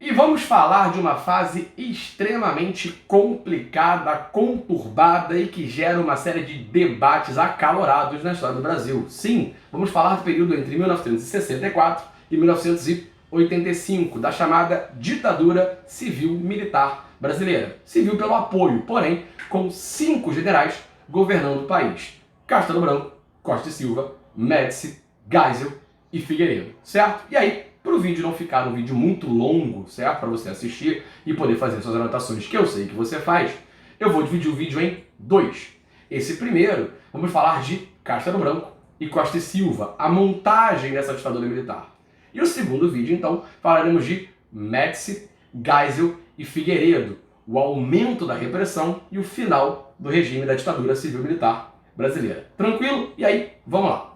E vamos falar de uma fase extremamente complicada, conturbada e que gera uma série de debates acalorados na história do Brasil. Sim, vamos falar do período entre 1964 e 1985, da chamada ditadura civil-militar brasileira. Civil pelo apoio, porém, com 5 generais governando o país: Castelo Branco, Costa e Silva, Médici, Geisel e Figueiredo, certo? E aí, para o vídeo não ficar um vídeo muito longo, certo? Para você assistir e poder fazer suas anotações, que eu sei que você faz, eu vou dividir o vídeo em 2. Esse primeiro, vamos falar de Castelo Branco e Costa e Silva, a montagem dessa ditadura militar. E o segundo vídeo, então, falaremos de Médici, Geisel e Figueiredo, o aumento da repressão e o final do regime da ditadura civil-militar brasileira. Tranquilo? E aí, vamos lá.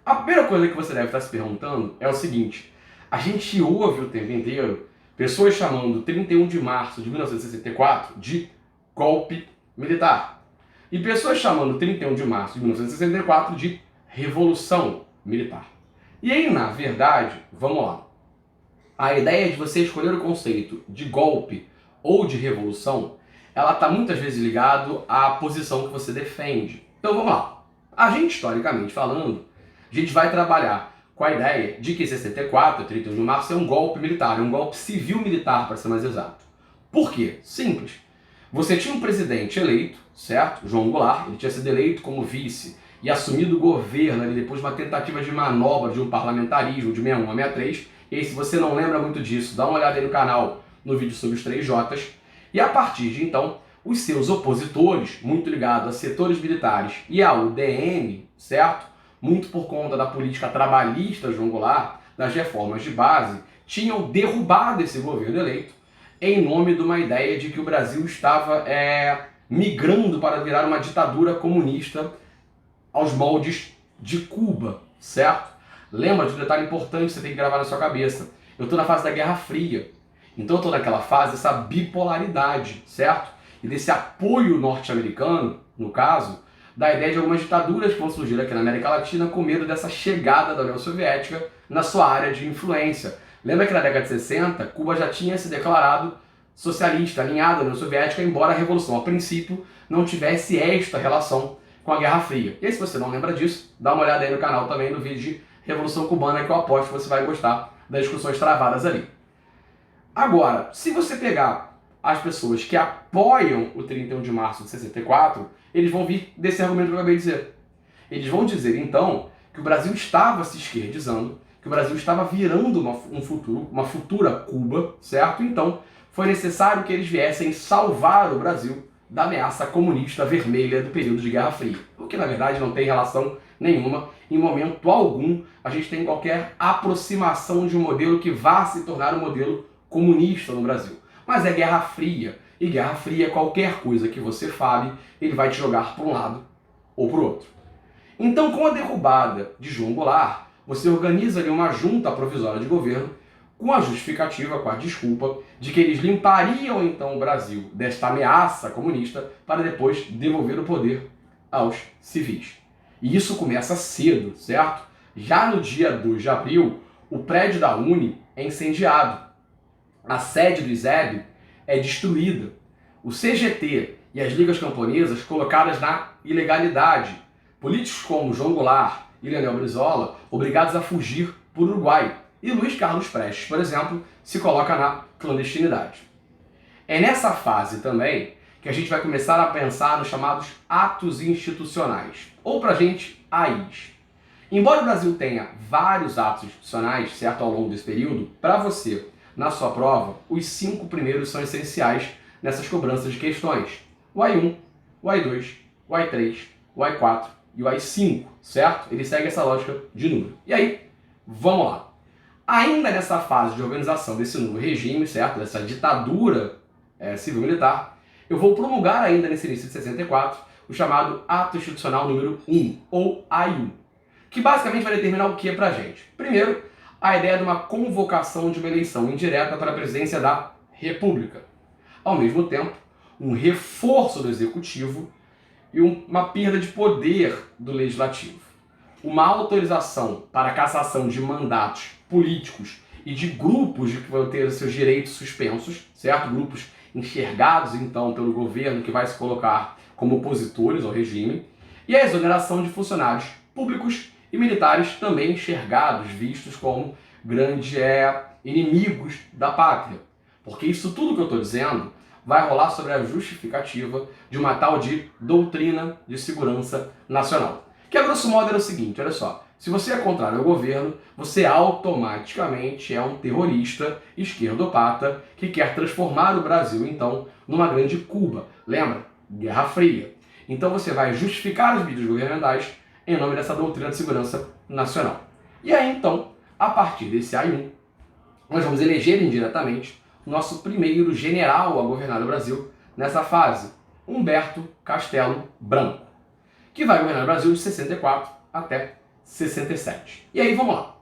A primeira coisa que você deve estar se perguntando é o seguinte: a gente ouve o tempo inteiro pessoas chamando 31 de março de 1964 de golpe militar e pessoas chamando 31 de março de 1964 de revolução militar. E aí, na verdade, vamos lá, a ideia de você escolher o conceito de golpe ou de revolução, ela está muitas vezes ligado à posição que você defende. Então vamos lá. A gente, historicamente falando, a gente vai trabalhar com a ideia de que 64, 31 de março, é um golpe militar, é um golpe civil-militar, para ser mais exato. Por quê? Simples. Você tinha um presidente eleito, certo? João Goulart, ele tinha sido eleito como vice e assumido o governo ali depois de uma tentativa de manobra de um parlamentarismo de 61 a 63. E aí, se você não lembra muito disso, dá uma olhada aí no canal, no vídeo sobre os 3 J's. E a partir de então, os seus opositores, muito ligados a setores militares e ao DN, certo? Muito por conta da política trabalhista de João Goulart, das reformas de base, tinham derrubado esse governo eleito em nome de uma ideia de que o Brasil estava migrando para virar uma ditadura comunista aos moldes de Cuba, certo? Lembra de um detalhe importante que você tem que gravar na sua cabeça. Eu estou na fase da Guerra Fria, então eu estou naquela fase, essa bipolaridade, certo? E desse apoio norte-americano, no caso, da ideia de algumas ditaduras que vão surgir aqui na América Latina com medo dessa chegada da União Soviética na sua área de influência. Lembra que na década de 60, Cuba já tinha se declarado socialista, alinhada à União Soviética, embora a Revolução, a princípio, não tivesse esta relação com a Guerra Fria. E aí, se você não lembra disso, dá uma olhada aí no canal também no vídeo de Revolução Cubana, que eu aposto que você vai gostar das discussões travadas ali. Agora, se você pegar as pessoas que apoiam o 31 de março de 64, eles vão vir desse argumento que eu acabei de dizer. Eles vão dizer, então, que o Brasil estava se esquerdizando, que o Brasil estava virando uma futura Cuba, certo? Então, foi necessário que eles viessem salvar o Brasil da ameaça comunista vermelha do período de Guerra Fria. O que, na verdade, não tem relação nenhuma. Em momento algum, a gente tem qualquer aproximação de um modelo que vá se tornar um modelo comunista no Brasil. Mas é Guerra Fria. E Guerra Fria, qualquer coisa que você fale, ele vai te jogar para um lado ou para o outro. Então, com a derrubada de João Goulart, você organiza ali uma junta provisória de governo com a justificativa, com a desculpa, de que eles limpariam então o Brasil desta ameaça comunista para depois devolver o poder aos civis. E isso começa cedo, certo? Já no dia 2 de abril, o prédio da Uni é incendiado. A sede do ISEB é destruída. O CGT e as ligas camponesas colocadas na ilegalidade. Políticos como João Goulart e Leonel Brizola obrigados a fugir por Uruguai. E Luiz Carlos Prestes, por exemplo, se coloca na clandestinidade. É nessa fase também que a gente vai começar a pensar nos chamados atos institucionais, ou pra gente, AIs. Embora o Brasil tenha vários atos institucionais, certo, ao longo desse período, para você, na sua prova, os 5 primeiros são essenciais nessas cobranças de questões. O AI1, o AI2, o AI3, o AI4 e o AI5, certo? Ele segue essa lógica de número. E aí, vamos lá. Ainda nessa fase de organização desse novo regime, certo? Dessa ditadura civil-militar, eu vou promulgar ainda nesse início de 64 o chamado Ato Institucional número 1, ou AI1, que basicamente vai determinar o que pra gente? Primeiro, a ideia de uma convocação de uma eleição indireta para a presidência da República. Ao mesmo tempo, um reforço do Executivo e uma perda de poder do Legislativo. Uma autorização para a cassação de mandatos políticos e de grupos que vão ter seus direitos suspensos, certo? Grupos enxergados, então, pelo governo que vai se colocar como opositores ao regime, e a exoneração de funcionários públicos e militares também enxergados, vistos como grandes inimigos da pátria. Porque isso tudo que eu estou dizendo vai rolar sobre a justificativa de uma tal de doutrina de segurança nacional. Que a grosso modo era o seguinte, olha só, se você é contrário ao governo, você automaticamente é um terrorista esquerdopata que quer transformar o Brasil, então, numa grande Cuba. Lembra? Guerra Fria. Então você vai justificar as medidas governamentais em nome dessa doutrina de segurança nacional. E aí, então, a partir desse AI-1, nós vamos eleger indiretamente o nosso primeiro general a governar o Brasil nessa fase, Humberto Castelo Branco, que vai governar o Brasil de 64 até 67. E aí, vamos lá.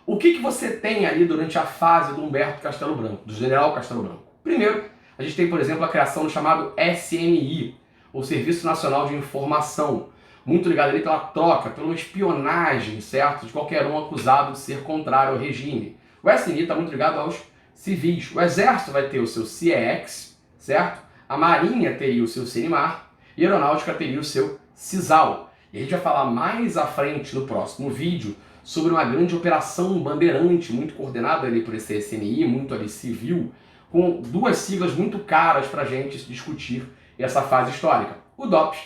O que você tem ali durante a fase do Humberto Castelo Branco, do general Castelo Branco? Primeiro, a gente tem, por exemplo, a criação do chamado SNI, o Serviço Nacional de Informação, muito ligado ali pela troca, pela espionagem, certo? De qualquer um acusado de ser contrário ao regime. O SNI está muito ligado aos civis. O Exército vai ter o seu CIEX, certo? A Marinha teria o seu CNMAR e a Aeronáutica teria o seu CISAL. E a gente vai falar mais à frente no próximo vídeo sobre uma grande operação bandeirante, muito coordenada ali por esse SNI, muito ali civil, com duas siglas muito caras para a gente discutir essa fase histórica, o DOPS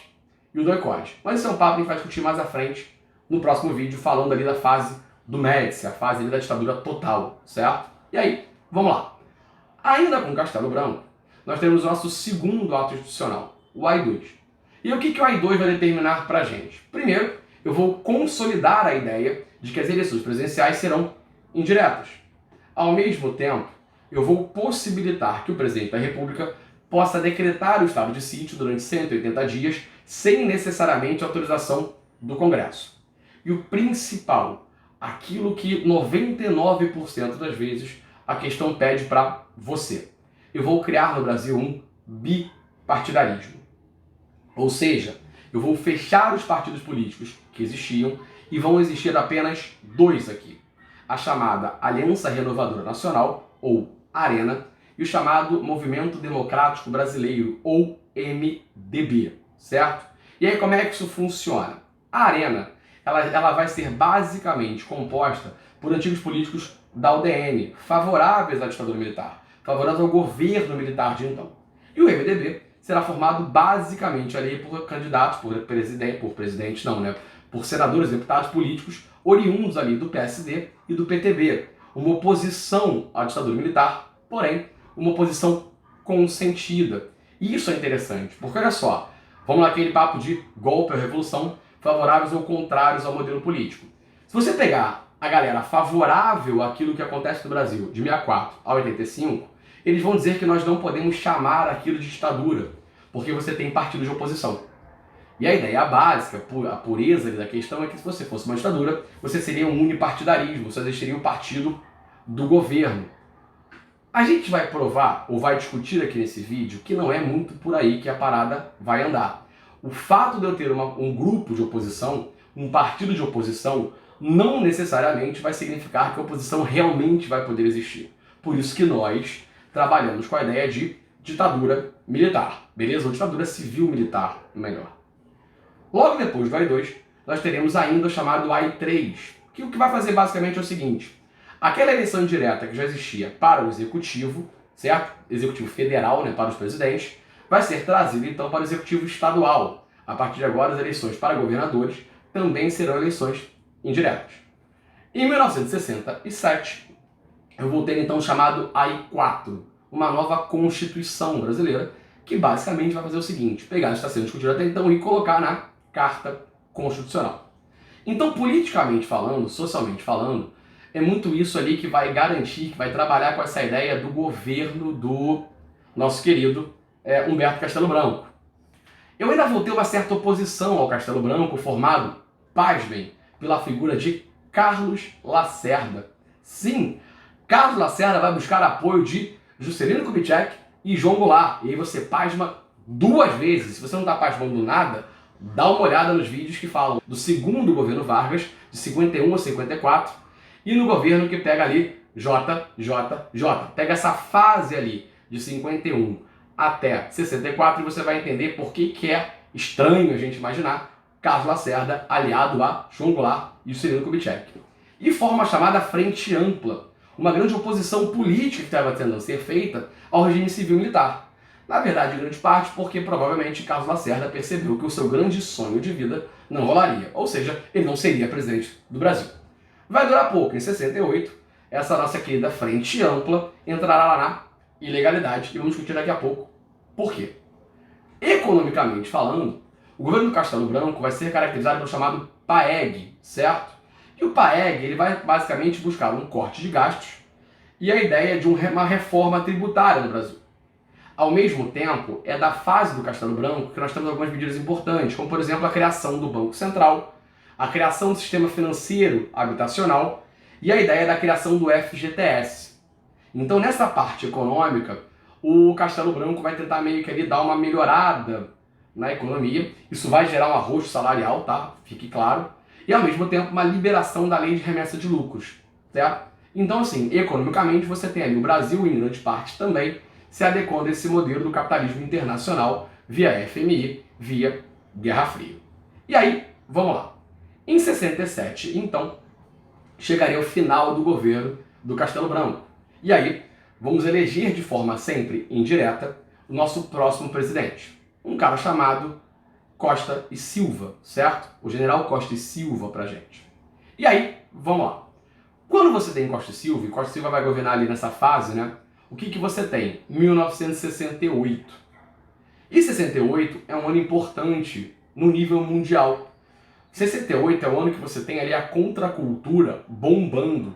e o DOI-CODE. Mas esse é um papo que a gente vai discutir mais à frente no próximo vídeo, falando ali da fase do Médici, a fase ali da ditadura total, certo? E aí, vamos lá. Ainda com Castelo Branco, nós temos o nosso segundo ato institucional, o AI-2. E o que o AI-2 vai determinar para a gente? Primeiro, eu vou consolidar a ideia de que as eleições presidenciais serão indiretas. Ao mesmo tempo, eu vou possibilitar que o presidente da República possa decretar o estado de sítio durante 180 dias sem necessariamente autorização do Congresso. E o principal, aquilo que 99% das vezes a questão pede para você. Eu vou criar no Brasil um bipartidarismo. Ou seja, eu vou fechar os partidos políticos que existiam e vão existir apenas dois aqui. A chamada Aliança Renovadora Nacional, ou ARENA, e o chamado Movimento Democrático Brasileiro, ou MDB, certo? E aí como é que isso funciona? A ARENA, ela vai ser basicamente composta por antigos políticos da UDN, favoráveis à ditadura militar, favoráveis ao governo militar de então. E o MDB será formado basicamente ali por candidatos, por senadores, deputados políticos oriundos ali do PSD e do PTB. Uma oposição à ditadura militar, porém, uma oposição consentida. E isso é interessante, porque olha só, vamos lá aquele papo de golpe ou revolução, favoráveis ou contrários ao modelo político. Se você pegar a galera favorável àquilo que acontece no Brasil de 64 a 85, eles vão dizer que nós não podemos chamar aquilo de ditadura, porque você tem partido de oposição. E a ideia básica, a pureza da questão é que se você fosse uma ditadura, você seria um unipartidarismo, você existiria um partido do governo. A gente vai provar, ou vai discutir aqui nesse vídeo, que não é muito por aí que a parada vai andar. O fato de eu ter um grupo de oposição, um partido de oposição, não necessariamente vai significar que a oposição realmente vai poder existir. Por isso que nós trabalhamos com a ideia de ditadura militar, beleza? Ou ditadura civil-militar, melhor. Logo depois do AI-2, nós teremos ainda o chamado AI-3, que o que vai fazer basicamente é o seguinte: aquela eleição direta que já existia para o executivo, certo? Executivo federal, para os presidentes, vai ser trazida então para o executivo estadual. A partir de agora, as eleições para governadores também serão eleições indiretas. Em 1967, eu vou ter então o chamado AI-4, uma nova Constituição brasileira, que basicamente vai fazer o seguinte: pegar o que está sendo discutido até então e colocar na Carta Constitucional. Então, politicamente falando, socialmente falando, é muito isso ali que vai garantir, que vai trabalhar com essa ideia do governo do nosso querido Humberto Castelo Branco. Eu ainda vou ter uma certa oposição ao Castelo Branco, formado, pasmem, pela figura de Carlos Lacerda. Sim, Carlos Lacerda vai buscar apoio de Juscelino Kubitschek e João Goulart. E aí você pasma duas vezes. Se você não está pasmando nada, dá uma olhada nos vídeos que falam do segundo governo Vargas, de 51 a 54, e no governo que pega ali J, J, J. Pega essa fase ali de 51 até 64 e você vai entender por que é estranho a gente imaginar Carlos Lacerda aliado a João Goulart e o Juscelino Kubitschek. E forma a chamada Frente Ampla, uma grande oposição política que estava tentando ser feita ao regime civil-militar. Na verdade, em grande parte porque provavelmente Carlos Lacerda percebeu que o seu grande sonho de vida não rolaria, ou seja, ele não seria presidente do Brasil. Vai durar pouco, em 68, essa nossa querida Frente Ampla entrará lá na ilegalidade e vamos discutir daqui a pouco por quê. Economicamente falando, o governo do Castelo Branco vai ser caracterizado pelo chamado PAEG, certo? E o PAEG ele vai basicamente buscar um corte de gastos e a ideia de uma reforma tributária no Brasil. Ao mesmo tempo, é da fase do Castelo Branco que nós temos algumas medidas importantes, como por exemplo a criação do Banco Central, a criação do sistema financeiro habitacional e a ideia da criação do FGTS. Então nessa parte econômica, o Castelo Branco vai tentar meio que ali dar uma melhorada na economia, isso vai gerar um arrojo salarial, tá? Fique claro, e ao mesmo tempo uma liberação da lei de remessa de lucros, certo? Então assim, economicamente você tem ali o Brasil, em grande parte também, se adequando a esse modelo do capitalismo internacional via FMI, via Guerra Fria. E aí, vamos lá. Em 67, então, chegaria o final do governo do Castelo Branco. E aí, vamos eleger de forma sempre indireta o nosso próximo presidente. Um cara chamado Costa e Silva, certo? O general Costa e Silva pra gente. E aí, vamos lá. Quando você tem Costa e Silva vai governar ali nessa fase, né? O que você tem? 1968. E 68 é um ano importante no nível mundial. 68 é o ano que você tem ali a contracultura bombando.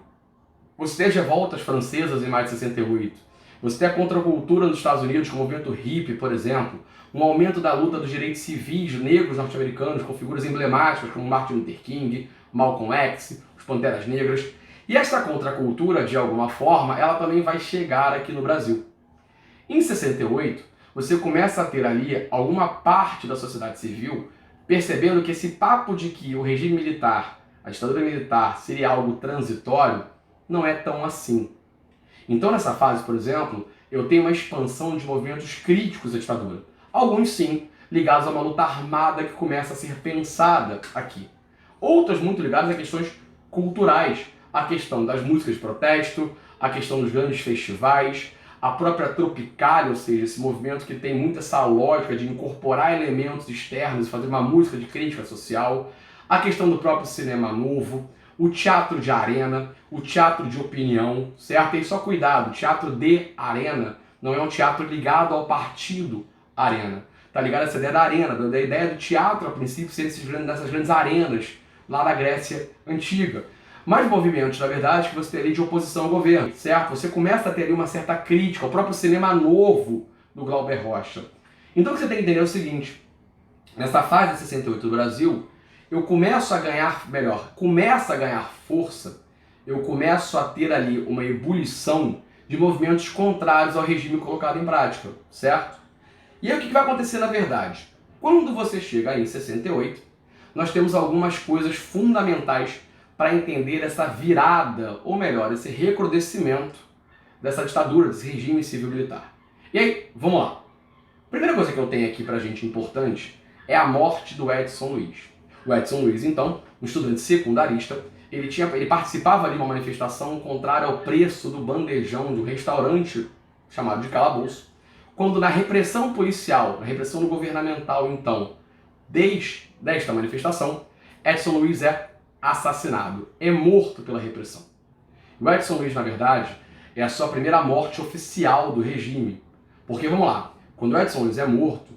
Você tem as revoltas francesas em maio de 68. Você tem a contracultura nos Estados Unidos com o movimento hippie, por exemplo. Um aumento da luta dos direitos civis negros norte-americanos com figuras emblemáticas como Martin Luther King, Malcolm X, os Panteras Negras. E essa contracultura, de alguma forma, ela também vai chegar aqui no Brasil. Em 68, você começa a ter ali alguma parte da sociedade civil percebendo que esse papo de que o regime militar, a ditadura militar, seria algo transitório, não é tão assim. Então, nessa fase, por exemplo, eu tenho uma expansão de movimentos críticos à ditadura. Alguns, sim, ligados a uma luta armada que começa a ser pensada aqui. Outros muito ligados a questões culturais, a questão das músicas de protesto, a questão dos grandes festivais, a própria Tropicália, ou seja, esse movimento que tem muito essa lógica de incorporar elementos externos e fazer uma música de crítica social, a questão do próprio cinema novo, o teatro de arena, o teatro de opinião, certo? E só cuidado, o teatro de arena não é um teatro ligado ao partido arena. Tá ligado a essa ideia da arena, da ideia do teatro, a princípio, ser dessas grandes arenas lá na Grécia Antiga. Mas movimentos, na verdade, que você tem ali de oposição ao governo, certo? Você começa a ter ali uma certa crítica ao próprio cinema novo do Glauber Rocha. Então o que você tem que entender é o seguinte, nessa fase de 68 do Brasil, eu começo a ganhar força, eu começo a ter ali uma ebulição de movimentos contrários ao regime colocado em prática, certo? E aí o que vai acontecer na verdade? Quando você chega aí em 68, nós temos algumas coisas fundamentais para entender essa virada, ou melhor, esse recrudescimento dessa ditadura, desse regime civil-militar. E aí, vamos lá. Primeira coisa que eu tenho aqui pra gente importante é a morte do Edson Luiz. O Edson Luiz, então, um estudante secundarista, ele participava ali de uma manifestação contrária ao preço do bandejão de um restaurante chamado de Calabouço, quando na repressão policial, na repressão governamental, então, desde esta manifestação, Edson Luiz é assassinado, é morto pela repressão. O Edson Luiz, na verdade, é a sua primeira morte oficial do regime. Porque, vamos lá, quando o Edson Luiz é morto,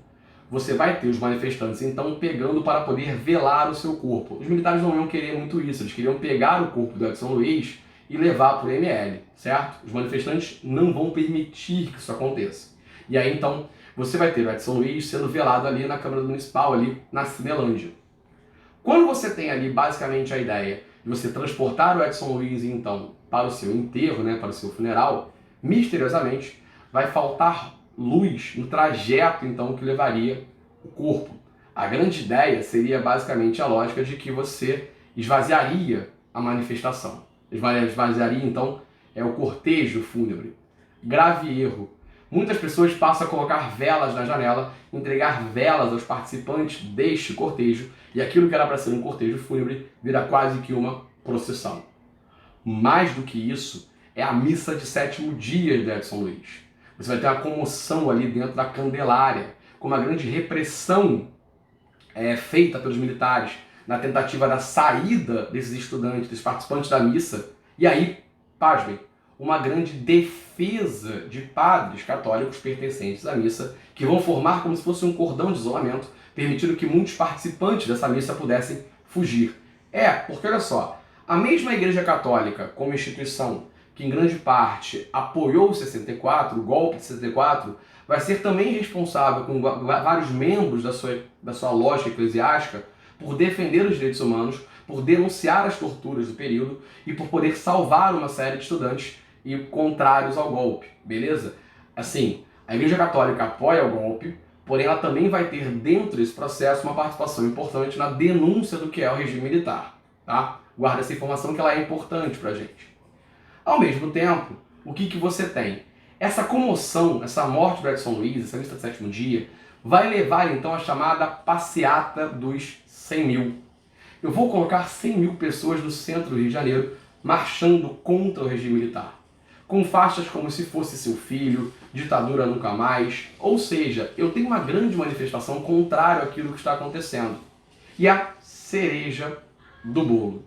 você vai ter os manifestantes, então, pegando para poder velar o seu corpo. Os militares não iam querer muito isso, eles queriam pegar o corpo do Edson Luiz e levar para o ML, certo? Os manifestantes não vão permitir que isso aconteça. E aí, então, você vai ter o Edson Luiz sendo velado ali na Câmara Municipal, ali na Cinelândia. Quando você tem ali, basicamente, a ideia de você transportar o Edson Luiz, então, para o seu enterro, né, para o seu funeral, misteriosamente, vai faltar luz no trajeto, então, que levaria o corpo. A grande ideia seria, basicamente, a lógica de que você esvaziaria a manifestação. Esvaziaria, então, é o cortejo fúnebre. Grave erro. Muitas pessoas passam a colocar velas na janela, entregar velas aos participantes deste cortejo, e aquilo que era para ser um cortejo fúnebre vira quase que uma procissão. Mais do que isso, é a missa de 7º dia de Edson Luiz. Você vai ter uma comoção ali dentro da Candelária, com uma grande repressão feita pelos militares na tentativa da saída desses estudantes, desses participantes da missa, e aí, pasmem, uma grande defesa de padres católicos pertencentes à missa, que vão formar como se fosse um cordão de isolamento, permitindo que muitos participantes dessa missa pudessem fugir. Porque olha só, a mesma Igreja Católica, como instituição, que em grande parte apoiou o 64, o golpe de 64, vai ser também responsável, com vários membros da sua lógica eclesiástica, por defender os direitos humanos, por denunciar as torturas do período e por poder salvar uma série de estudantes e contrários ao golpe, beleza? Assim, a Igreja Católica apoia o golpe, porém ela também vai ter dentro desse processo uma participação importante na denúncia do que é o regime militar, tá? Guarda essa informação que ela é importante pra gente. Ao mesmo tempo, o que você tem? Essa comoção, essa morte do Edson Luiz, essa missa de 7º dia, vai levar então a chamada passeata dos 100 mil. Eu vou colocar 100 mil pessoas no centro do Rio de Janeiro marchando contra o regime militar, com faixas como se fosse seu filho, ditadura nunca mais, ou seja, eu tenho uma grande manifestação contrária àquilo que está acontecendo. E a cereja do bolo.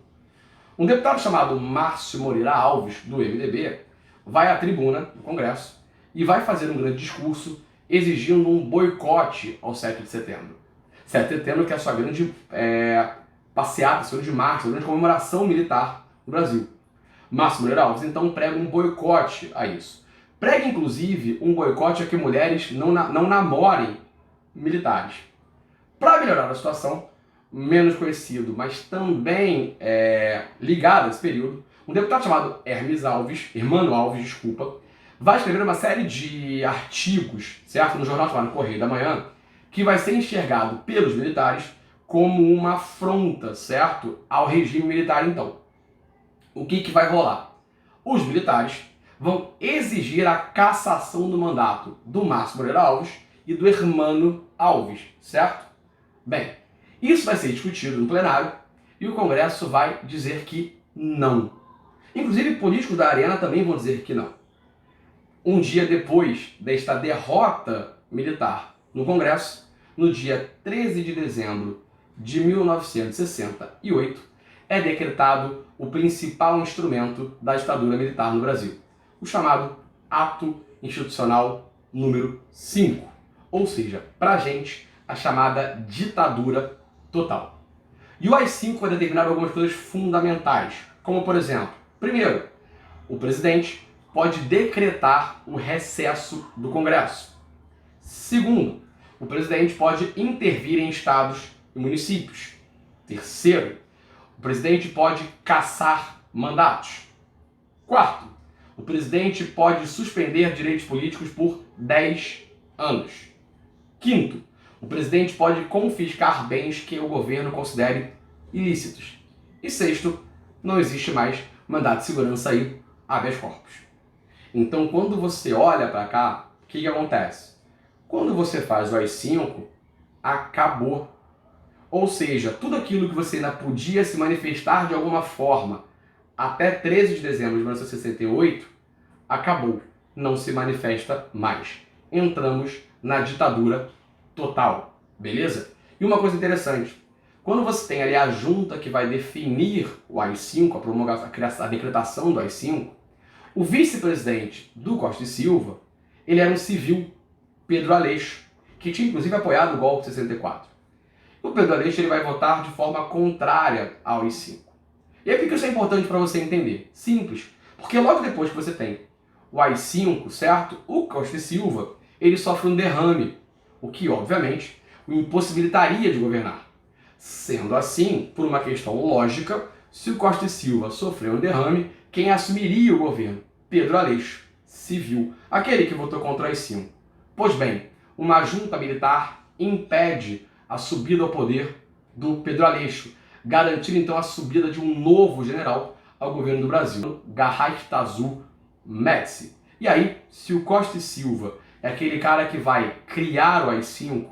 Um deputado chamado Márcio Moreira Alves, do MDB, vai à tribuna do Congresso e vai fazer um grande discurso exigindo um boicote ao 7 de setembro. 7 de setembro que é a sua grande passeata, sua grande marcha, sua grande comemoração militar no Brasil. Márcio Moreira Alves, então, prega um boicote a isso. Prega, inclusive, um boicote a que mulheres não namorem militares. Para melhorar a situação, menos conhecido, mas também ligado a esse período, um deputado chamado Hermano Alves, vai escrever uma série de artigos, certo? No jornal chamado Correio da Manhã, que vai ser enxergado pelos militares como uma afronta, certo? Ao regime militar, então. O que vai rolar? Os militares vão exigir a cassação do mandato do Márcio Moreira Alves e do Hermano Alves, certo? Bem, isso vai ser discutido no plenário e o Congresso vai dizer que não. Inclusive, políticos da Arena também vão dizer que não. Um dia depois desta derrota militar no Congresso, no dia 13 de dezembro de 1968, é decretado o principal instrumento da ditadura militar no Brasil, o chamado Ato Institucional número 5, ou seja, pra gente, a chamada ditadura total. E o AI-5 vai determinar algumas coisas fundamentais, como por exemplo, primeiro, o presidente pode decretar o recesso do Congresso. Segundo, o presidente pode intervir em estados e municípios. Terceiro, o presidente pode cassar mandatos. Quarto, o presidente pode suspender direitos políticos por 10 anos. Quinto, o presidente pode confiscar bens que o governo considere ilícitos. E sexto, não existe mais mandato de segurança aí, habeas corpus. Então, quando você olha para cá, o que acontece? Quando você faz o AI-5, acabou. Ou seja, tudo aquilo que você ainda podia se manifestar de alguma forma até 13 de dezembro de 1968, acabou. Não se manifesta mais. Entramos na ditadura total, beleza? E uma coisa interessante, quando você tem ali a junta que vai definir o AI-5, a promulgação, a decretação do AI-5, o vice-presidente do Costa e Silva, ele era um civil, Pedro Aleixo, que tinha inclusive apoiado o golpe de 64. O Pedro Aleixo ele vai votar de forma contrária ao AI-5. E aí por que isso é importante para você entender? Simples, porque logo depois que você tem o AI-5, certo? O Costa e Silva, ele sofre um derrame, o que obviamente o impossibilitaria de governar. Sendo assim, por uma questão lógica, se o Costa e Silva sofrer um derrame, quem assumiria o governo? Pedro Aleixo, civil, aquele que votou contra o AI-5. Pois bem, uma junta militar impede a subida ao poder do Pedro Aleixo, garantindo então a subida de um novo general ao governo do Brasil, Garrastazu Médici. E aí, se o Costa e Silva é aquele cara que vai criar o AI-5,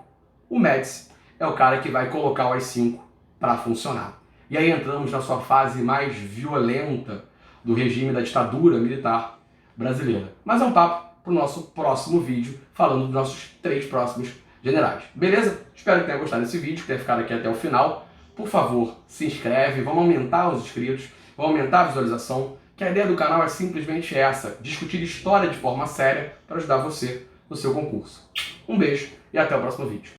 o Médici é o cara que vai colocar o AI-5 para funcionar. E aí entramos na sua fase mais violenta do regime da ditadura militar brasileira. Mas é um papo para o nosso próximo vídeo, falando dos nossos 3 próximos generais. Beleza? Espero que tenha gostado desse vídeo, que tenha ficado aqui até o final. Por favor, se inscreve, vamos aumentar os inscritos, vamos aumentar a visualização, que a ideia do canal é simplesmente essa, discutir história de forma séria para ajudar você no seu concurso. Um beijo e até o próximo vídeo.